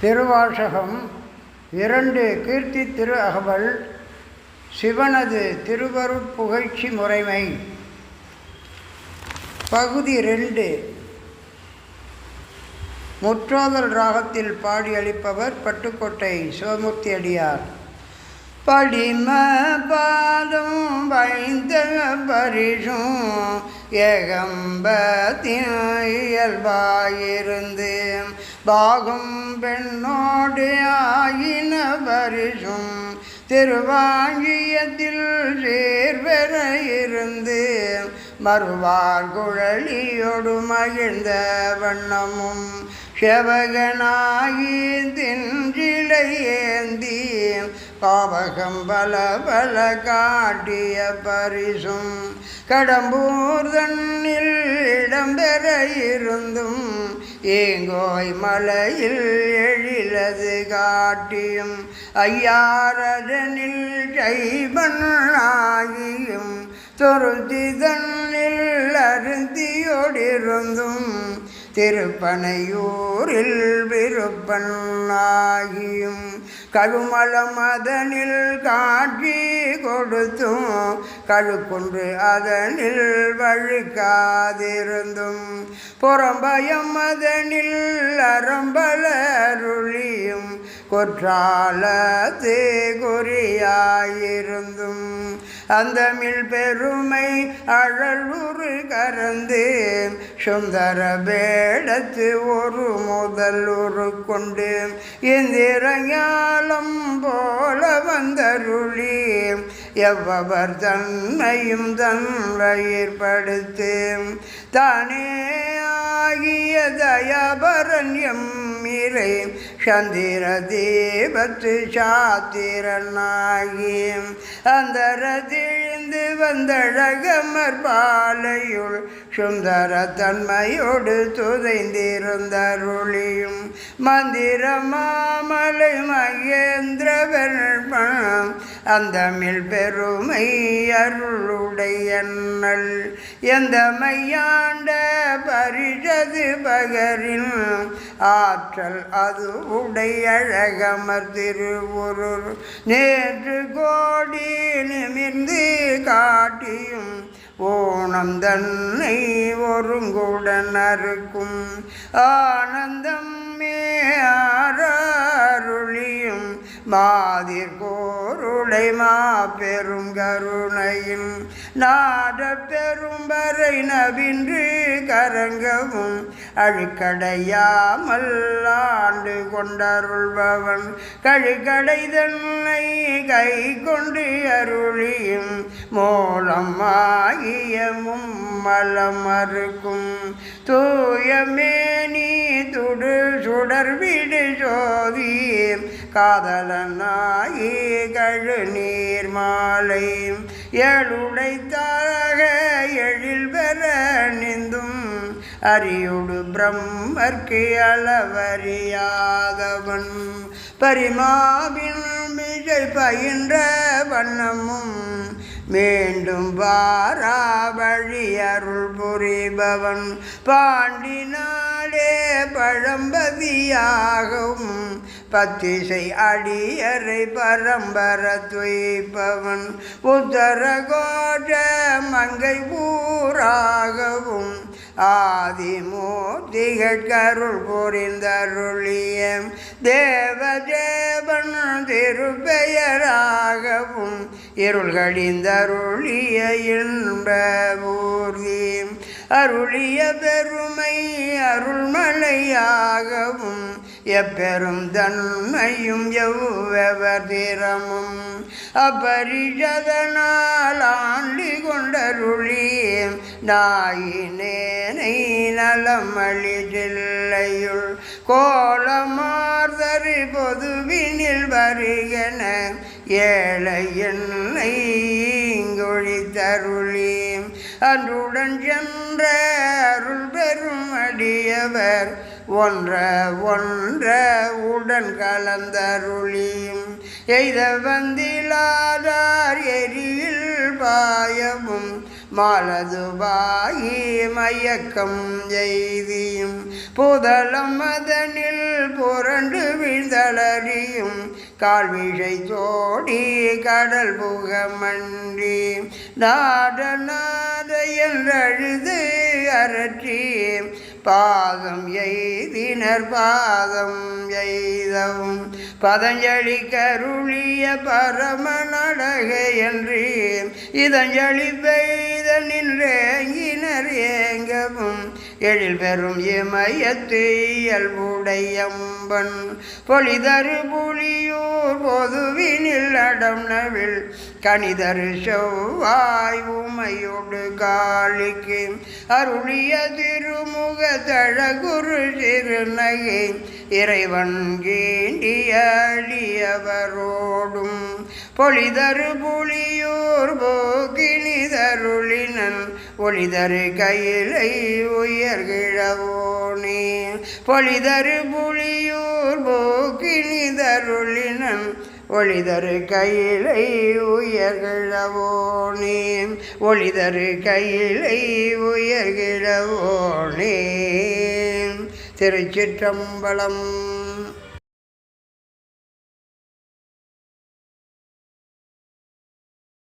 திருவாசகம் 2 கீர்த்தி திரு அகவல் சிவனது திருவருட்புகழ்ச்சி முறைமை. பகுதி 2. முற்றோதல் ராகத்தில் பாடியளிப்பவர் பட்டுக்கோட்டை சிவமூர்த்தி அடியார். படிம பாதம் வைந்த பரிசும் ஏகம்பத்தின் இயல்பாயிருந்து பாகும் பெண்ணோடு ஆயின பரிசும் திருவாங்கியத்தில் சேர்வர இருந்து மறுவார் குழலியோடு மகிழ்ந்த வண்ணமும் செவகனாகி தின்றிலை ஏந்தி பாவகம் பல பல காட்டிய பரிசும் கடம்பூர் தன்னில் இடம்பெற இருந்தும் ஏங்கோய் மலையில் எழிலது காட்டியும் ஐயாரதனில் ஜைபனாகியும் தொருத்தி தன்னில் அருந்தியோடிருந்தும் திருப்பனையூரில் விருப்பனாகியும் கழுமலம் அதனில் காட்சி கொடுத்தும் கழுக்குன்று அதனில் வழுக்காதிருந்தும் புறம்பயம் அதனில் அறம்பலருளியும் கொற்றாலத்து குறியாயிருந்தும் அந்தமில் பெருமை அழலுறு கறந்து சுந்தர வேடத்து ஒரு முதலுறு கொண்டு இந்திரஞாலம் போல வந்தருளி எவ்வவர் தன்னையும் தன்வயிற்படுத்து தானே ஆகிய தயாபரண்யம் இறை சந்திர தேவத்து சாத்திரனாகி அந்தரதிழ்ந்து வந்தழகமர் பாலையுள் சுந்தர தன்மையோடு துதைந்திருந்தருளியும் மந்திர மாமலை மகேந்திரவர்மன் அந்தமில் பெருமை அருளுடையன்னல் எந்த மையாண்ட பரிஷது பகரின் ஆற்றல் அது உடையழகமர் திருவுருர் நேற்று கோடி நிமிர்ந்து காட்டியும் ஓணம் தன்னை ஒருங்குடன் அறுக்கும் ஆனந்தம் மேருளியும் மாதிர் கோருளை மாபெரும் கருணையின் நாட பெரும்பறை நவின்று கரங்கவும் அழுக்கடையாமல் ஆண்டு கொண்டருள்பவன் கழுக்கடை தன்னை கை கொண்டு அருளியும் மூலம் ஆகிய மும்மலம் அறுக்கும் தூயமேனி துடு சுடர் விடு சோதி காதலனாகி கழு நீர் மாலை ஏழுடை தாரக எழில் பெற நிந்தும் அரியுடு பிரம்மர்க்கு அளவறியாதவன் பரிமாவின் மிகை பயின்ற வண்ணமும் மீண்டும் வாராவழி அருள் புரிபவன் பாண்டினாலே பழம்பதியாகவும் பத்திசை அடியரை பரம்பர துய்ப்பவன் உத்தர கோஷ மங்கை ஊராகவும் ஆதிமூர்த்திகள் கருள் புரிந்தருளிய தேவதேவன் திருப்பெயராகவும் இருள்களிந்தருளிய இன்ப ஊர்தி அருளிய பெருமை அருள்மலையாகவும் எப்பெரும் தன்மையும் எவ்வவர் திறமும் அப்பரிஷதனால் ஆண்டி கொண்டருளி நாயினேனை நலமளி ஜில்லையுள் கோலமார்தரு பொதுவினில் வருகன ஏழை என்னை இங்கொழித்தருளி அன்றுடன் சென்ற அருள் பெரும் அடியவர் ஒன்ற உடன் கலந்தருளியும் எய்த வந்திலாதார் எரியில் பாயவும் மாலதுபாயி மயக்கம் எய்தியும் புதலம் அதனில் புரண்டு வீழ்ந்தளறியும் கால்விழை தோடி கடல் புகமன்றி நாட நாட என்றழுது அரற்றி பாதம் எய்தினர் பாதம் எய்தவும் பதஞ்சலி கருளிய பரம நடகை என்று இதஞ்சலி பெய்த நின்றேங்கினர் ஏங்கவும் எழில் பெறும் இமயத்து இயல்புடையம்பன் பொலிதரு புலியூர் பொதுவினில் அடம் நவில் கணிதரு செவ்வாய் உமையோடு காளிக்கு அருளிய திருமுக தழகுரு சிறுநகை இறைவன் கீண்டிய அழியவரோடும் பொலிதரு புலியூர் போக்கினிதருளினன் ஒளிதரு கையிலை உயர்கிழவோனே பொலிதரு புலியூர் போக்கினிதருளினன் ஒளிதரு கையிலை உயர்கிழவோனே ஒளிதரு கையிலை உயர்கிழவோனே. திருச்சிற்றம்பலம்.